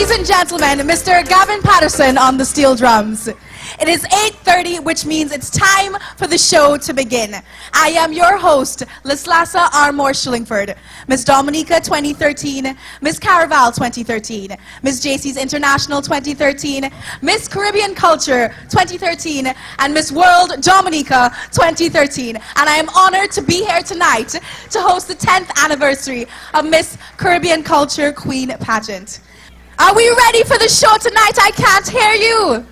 Ladies and gentlemen, Mr. Gavin Patterson on the steel drums. It is 8:30, which means it's time for the show to begin. I am your host, Lislasa Armour Shillingford, Miss Dominica 2013, Miss Caraval 2013, Miss JC's International 2013, Miss Caribbean Culture 2013, and Miss World Dominica 2013. And I am honored to be here tonight to host the 10th anniversary of Miss Caribbean Culture Queen Pageant. Are we ready for the show tonight? I can't hear you.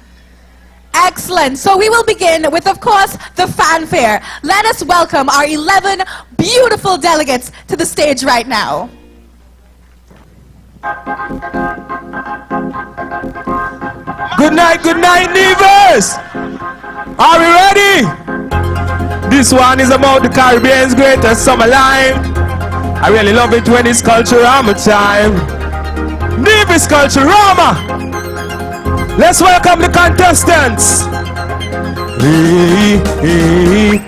Excellent. So we will begin with, of course, the fanfare. Let us welcome our 11 beautiful delegates to the stage right now. Good night, Nevers! Are we ready? This one is about the Caribbean's greatest summer line. I really love it when it's Culturama time. Nevis Culturama! Let's welcome the contestants. Hey, hey.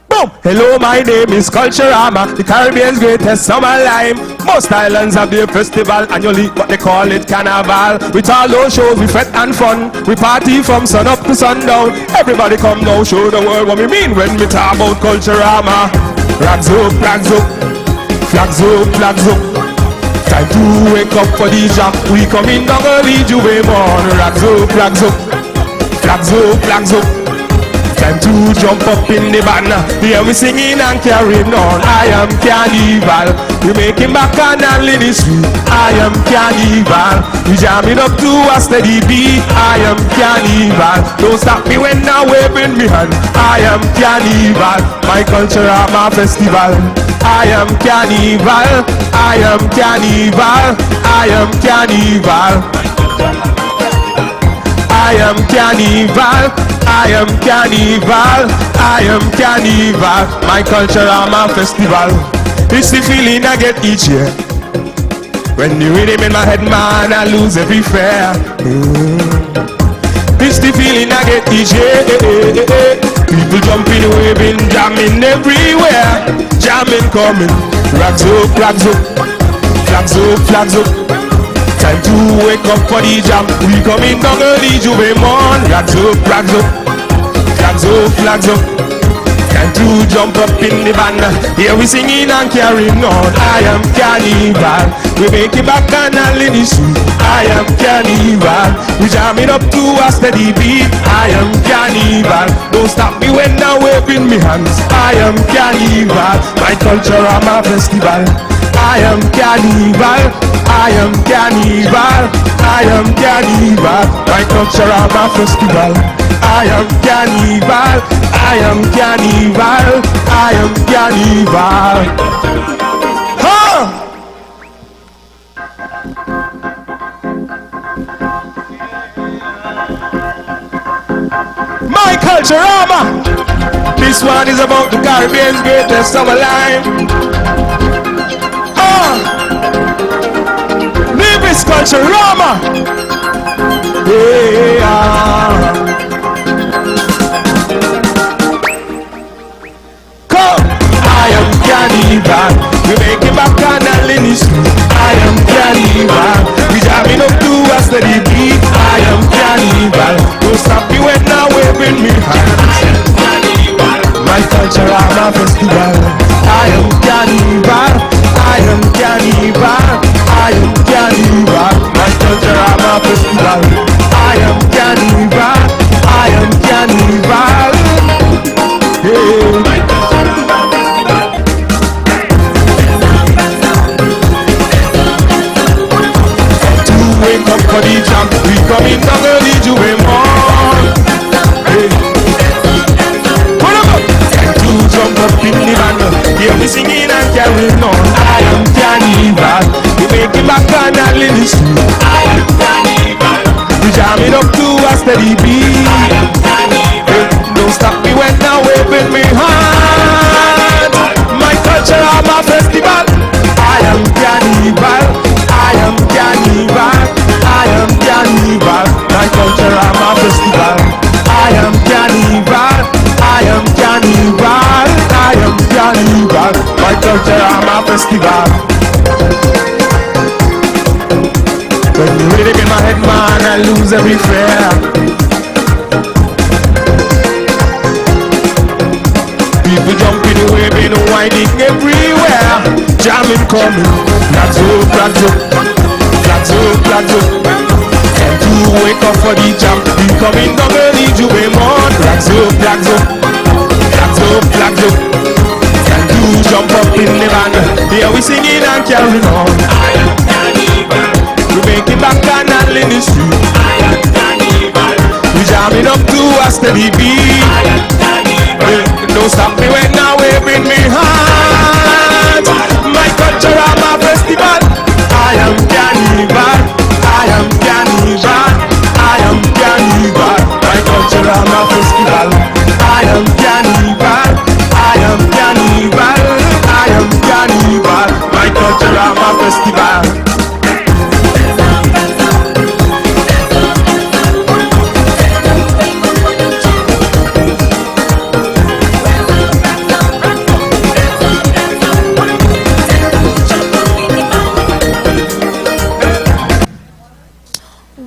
Boom! Hello, my name is Culturama, the Caribbean's greatest summer line. Most islands have their festival annually, but they call it Carnival. With all those shows, we fete and fun. We party from sun up to sundown. Everybody come now, show the world what we mean when we talk about Culturama. Flags up, flags up. Flags up, flags up. Time to wake up for the job. We coming down early, Juve morn. Flags up, flags up. Flags up, flags up. Time to jump up in the banner. Here we singing and carrying on. I am Carnival. We making back and in the street. I am Carnival. We jamming up to a steady beat. I am Carnival. Don't stop me when I'm waving me hand. I am Carnival. My Culturama festival. I am Carnival. I am Carnival. I am Carnival. I am Carnival. I am Carnival. I am Carnival. My Culturama festival. It's the feeling I get each year. When the rhythm in my head, man, I lose every fear. It's the feeling I get each year. People jumping, waving, jamming everywhere. Jamming coming. Flags up, flags up. Flags up, flags up. Time to wake up for the jam. We coming down early, Juve morn. Flags up, flags up. Flags up, flags up. Time to jump up in the band. Here we singing and carrying on. I am Carnival. We make it back and all in the street. I am Carnival. We jamming up to a steady beat. I am Carnival. Don't stop me when I'm waving me hands. I am Carnival. My Culturama festival. I am Carnival. I am Carnival. I am Carnival. My Culturama festival. I am Carnival. I am Carnival. I am Carnival. Huh! My Culturama. This one is about the Caribbean's greatest summer line. Nevis Culturama. Yeah. Come. I am Carnival. We make it back on the lineage. I am Carnival. We jamming up to a steady beat. I am Carnival. Don't stop me when I'm waving me hands. My Culturama festival. I am Carnival. I am Carnival. I am Carnival. My Culturama festival. I am Carnival. I am Carnival. Hey. To wake up for the jam. We coming down early, Juve morn. Hey. Hold up. Time to jump up in the band. Here we singing and carrying on. I am Carnival. We make it back and all in the street. I am Carnival. We jamming up to a steady beat. I am Carnival. Don't stop me when I'm waving me hand. My Culturama festival. I am Carnival. I am Carnival. I am Carnival. My Culturama festival. I am Carnival. I am Carnival. I am Carnival. My Culturama festival. I lose every fear. People jumping away, been whining everywhere. Jamming coming, plateau, plateau, plateau, plateau. And to wake up for the jam, we coming down early to be more. Plateau, plateau, plateau, plateau. And to jump up in the band, here we singing and carrying on. I am Cannibal. We make it back canal in the street. I am Cannibal. We jamming up to a steady beat. I am Cannibal. Don't stop me when I waving me hand. My culture and my festival. I am Cannibal. I am Cannibal. I am Cannibal. My culture and my festival. I am Cannibal. I am Cannibal. I am Cannibal. My culture and my festival.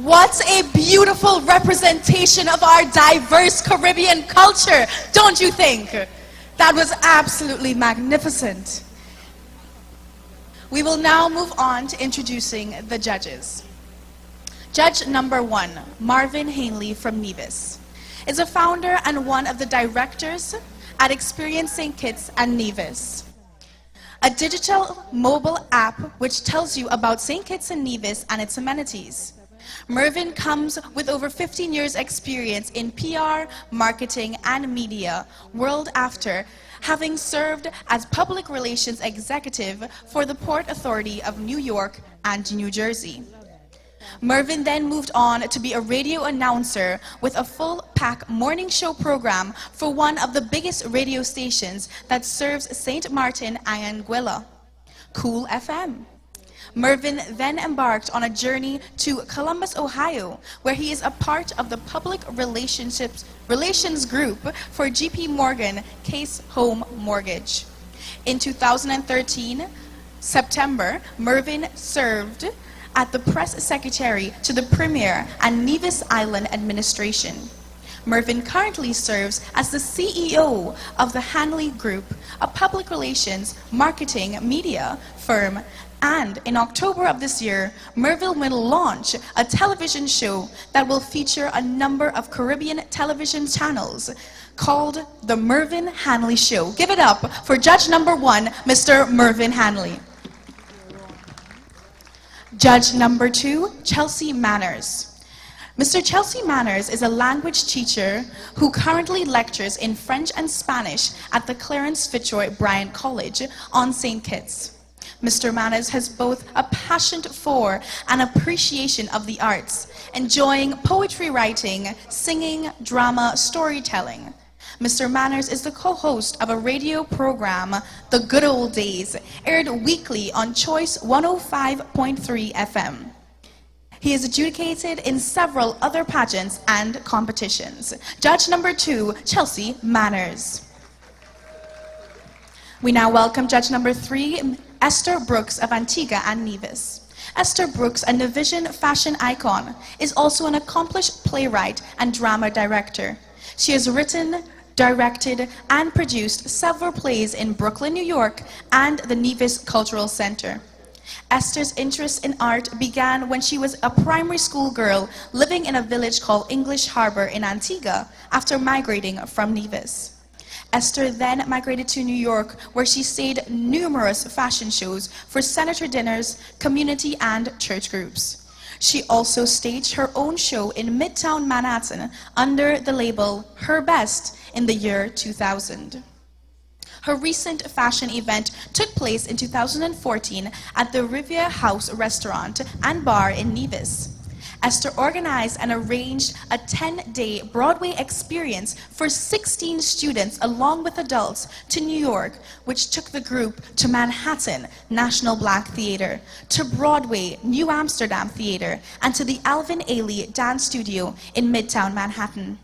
What a beautiful representation of our diverse Caribbean culture, don't you think? That was absolutely magnificent. We will now move on to introducing the judges. Judge number 1, Marvin Hanley from Nevis, is a founder and one of the directors at Experience St. Kitts and Nevis, a digital mobile app which tells you about St. Kitts and Nevis and its amenities. Mervyn comes with over 15 years experience in PR, marketing, and media, world after having served as public relations executive for the Port Authority of New York and New Jersey. Mervyn then moved on to be a radio announcer with a full-pack morning show program for one of the biggest radio stations that serves St. Martin and Anguilla, Cool FM. Mervyn then embarked on a journey to Columbus, Ohio, where he is a part of the public relations group for JP Morgan Case Home Mortgage. In 2013, September, Mervyn served as the press secretary to the Premier and Nevis Island Administration. Mervyn currently serves as the CEO of the Hanley Group, a public relations, marketing, media firm, and in October of this year, Mervyn will launch a television show that will feature a number of Caribbean television channels called The Mervyn Hanley Show. Give it up for judge number 1, Mr. Mervyn Hanley. Judge number 2, Chelsea Manners. Mr. Chelsea Manners is a language teacher who currently lectures in French and Spanish at the Clarence Fitzroy Bryant College on St. Kitts. Mr. Manners has both a passion for and appreciation of the arts, enjoying poetry writing, singing, drama, storytelling. Mr. Manners is the co-host of a radio program, The Good Old Days, aired weekly on Choice 105.3 FM. He is adjudicated in several other pageants and competitions. Judge number 2, Chelsea Manners. We now welcome judge number 3, Esther Brooks of Antigua and Nevis. Esther Brooks, a Nevision fashion icon, is also an accomplished playwright and drama director. She has written, directed, and produced several plays in Brooklyn, New York, and the Nevis Cultural Center. Esther's interest in art began when she was a primary school girl living in a village called English Harbor in Antigua after migrating from Nevis. Esther then migrated to New York, where she staged numerous fashion shows for senator dinners, community, and church groups. She also staged her own show in Midtown Manhattan under the label Her Best in the year 2000. Her recent fashion event took place in 2014 at the Riviera House restaurant and bar in Nevis. Esther organized and arranged a 10-day Broadway experience for 16 students along with adults to New York, which took the group to Manhattan National Black Theater, to Broadway New Amsterdam Theater, and to the Alvin Ailey Dance Studio in Midtown Manhattan.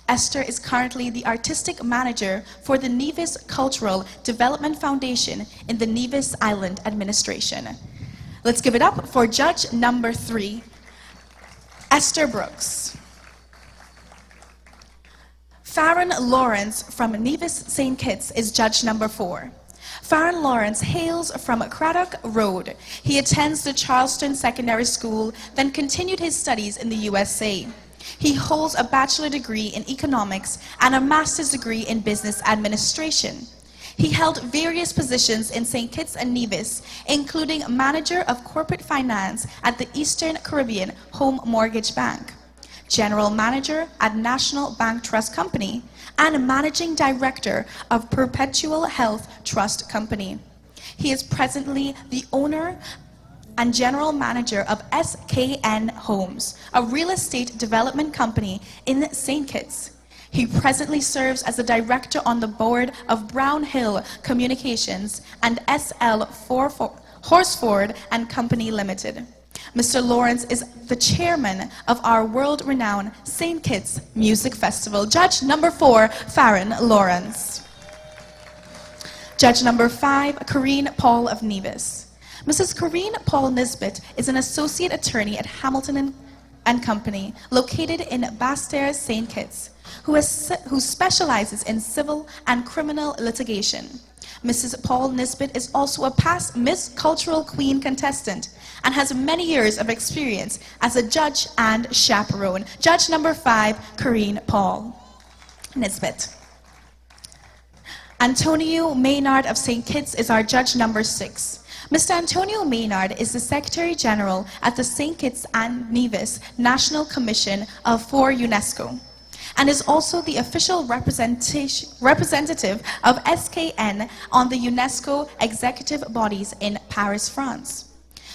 Esther is currently the artistic manager for the Nevis Cultural Development Foundation in the Nevis Island Administration. Let's give it up for judge number 3, Esther Brooks. Farron Lawrence from Nevis St. Kitts is judge number 4. Farron Lawrence hails from Craddock Road. He attends the Charleston Secondary School, then continued his studies in the USA. He holds a bachelor degree in economics and a master's degree in business administration. He held various positions in St. Kitts and Nevis, including manager of corporate finance at the Eastern Caribbean Home Mortgage Bank, general manager at National Bank Trust Company, and managing director of Perpetual Health Trust Company. He is presently the owner and general manager of SKN Homes, a real estate development company in St. Kitts. He presently serves as the director on the board of Brown Hill Communications and SL Horsford and Company Limited. Mr. Lawrence is the chairman of our world-renowned St. Kitts Music Festival. Judge number 4, Farron Lawrence. Judge number 5, Corrine Paul of Nevis. Mrs. Corrine Paul Nisbet is an associate attorney at Hamilton and Company, located in Basse-Terre, St. Kitts, who specializes in civil and criminal litigation. Mrs. Paul Nisbet is also a past Miss Cultural Queen contestant and has many years of experience as a judge and chaperone. Judge number 5, Corrine Paul Nisbet. Antonio Maynard of St. Kitts is our judge number 6. Mr. Antonio Maynard is the Secretary General at the St. Kitts and Nevis National Commission for UNESCO and is also the official representative of SKN on the UNESCO executive bodies in Paris, France.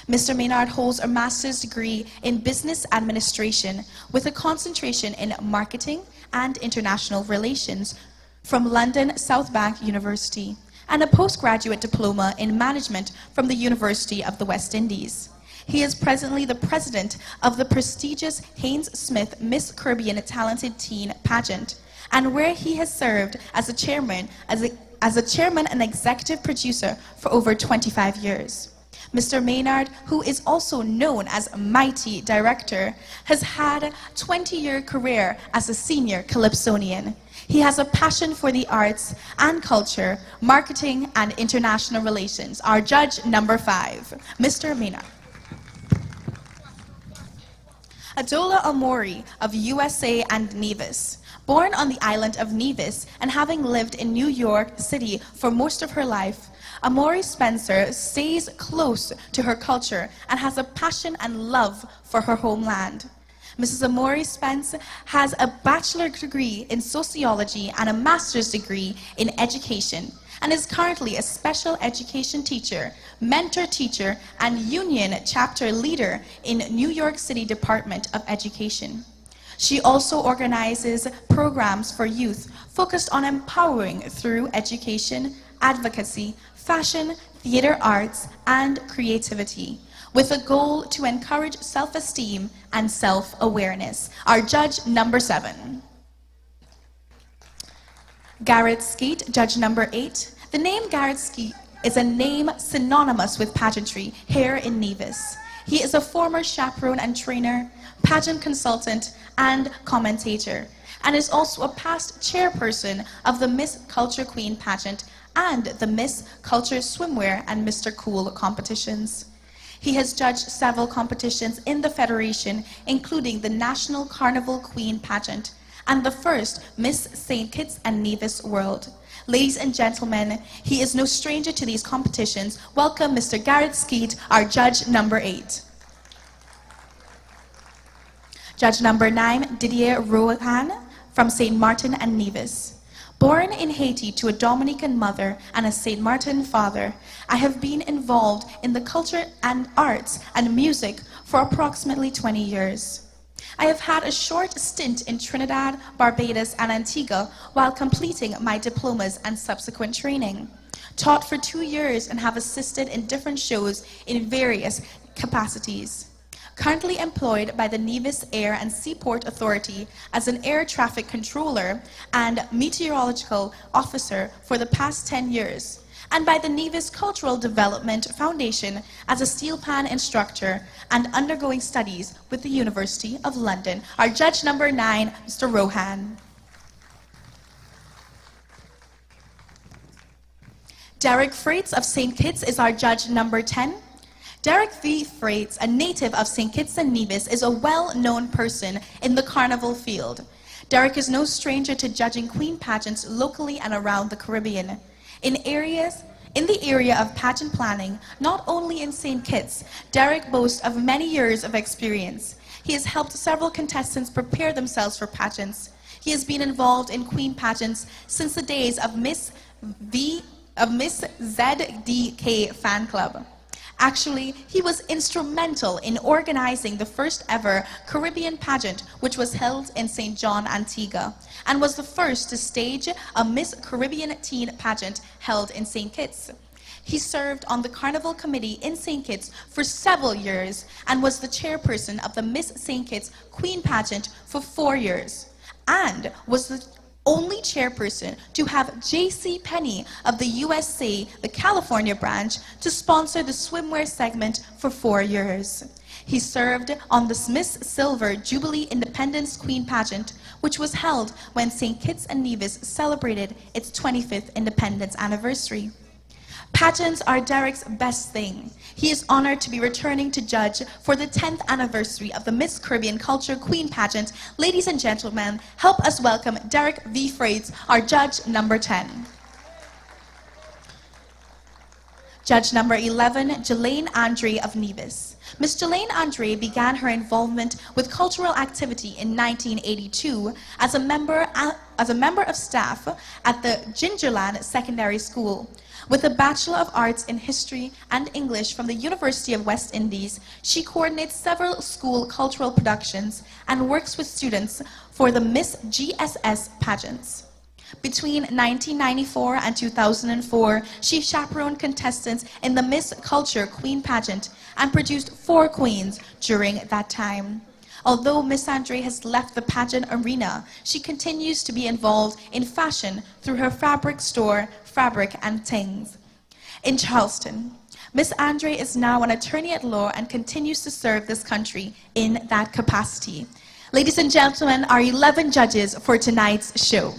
Mr. Maynard holds a master's degree in business administration with a concentration in marketing and international relations from London South Bank University, and a postgraduate diploma in management from the University of the West Indies. He is presently the president of the prestigious Haynes Smith Miss Caribbean Talented Teen pageant, and where he has served as a chairman and executive producer for over 25 years. Mr. Maynard, who is also known as Mighty Director, has had a 20-year career as a senior calypsonian. He has a passion for the arts and culture, marketing, and international relations. Our judge number 5, Mr. Maynard. Adola Amori of USA and Nevis. Born on the island of Nevis and having lived in New York City for most of her life, Amori Spencer stays close to her culture and has a passion and love for her homeland. Mrs. Amori Spence has a bachelor's degree in sociology and a master's degree in education, and is currently a special education teacher, mentor teacher, and union chapter leader in New York City Department of Education. She also organizes programs for youth focused on empowering through education, advocacy, fashion, theater arts, and creativity, with a goal to encourage self-esteem and self-awareness. Our judge number 7. Garrett Skeet, judge number 8. The name Garrett Skeet is a name synonymous with pageantry here in Nevis. He is a former chaperone and trainer, pageant consultant, and commentator, and is also a past chairperson of the Miss Culture Queen pageant and the Miss Culture Swimwear and Mr. Cool competitions. He has judged several competitions in the Federation, including the National Carnival Queen pageant and the first Miss St. Kitts and Nevis World. Ladies and gentlemen, he is no stranger to these competitions. Welcome Mr. Garrett Skeet, our judge number 8. Judge number 9, Didier Rohan from St. Martin and Nevis. Born in Haiti to a Dominican mother and a St. Martin father, I have been involved in the culture and arts and music for approximately 20 years. I have had a short stint in Trinidad, Barbados, and Antigua while completing my diplomas and subsequent training. Taught for 2 years and have assisted in different shows in various capacities. Currently employed by the Nevis Air and Seaport Authority as an air traffic controller and meteorological officer for the past 10 years. and by the Nevis Cultural Development Foundation as a steel pan instructor and undergoing studies with the University of London. Our judge number 9, Mr. Rohan. Derek Freites of St. Kitts is our judge number 10. Derek V. Freites, a native of St. Kitts and Nevis, is a well-known person in the carnival field. Derek is no stranger to judging queen pageants locally and around the Caribbean. In the area of pageant planning, not only in St. Kitts, Derek boasts of many years of experience. He has helped several contestants prepare themselves for pageants. He has been involved in queen pageants since the days of Miss ZDK fan club. Actually, he was instrumental in organizing the first ever Caribbean pageant, which was held in St. John, Antigua, and was the first to stage a Miss Caribbean teen pageant held in St. Kitts. He served on the Carnival Committee in St. Kitts for several years and was the chairperson of the Miss St. Kitts Queen pageant for 4 years, and was the only chairperson to have J.C. Penney of the USA, the California branch, to sponsor the swimwear segment for 4 years. He served on the Miss Silver Jubilee Independence Queen pageant, which was held when St. Kitts and Nevis celebrated its 25th independence anniversary. Pageants are Derek's best thing. He is honored to be returning to judge for the 10th anniversary of the Miss Caribbean Culture Queen pageant. Ladies and gentlemen, help us welcome Derek V. Freites, our judge number 10. Judge number 11, Jelaine Andre of Nevis. Ms. Jelaine Andre began her involvement with cultural activity in 1982 as a member of staff at the Gingerland Secondary School. With a Bachelor of Arts in History and English from the University of West Indies, she coordinates several school cultural productions and works with students for the Miss GSS pageants. Between 1994 and 2004, she chaperoned contestants in the Miss Culture Queen pageant and produced 4 queens during that time. Although Miss Andre has left the pageant arena, she continues to be involved in fashion through her fabric store, Fabric and Things, in Charleston. Miss Andre is now an attorney at law and continues to serve this country in that capacity. Ladies and gentlemen, our 11 judges for tonight's show.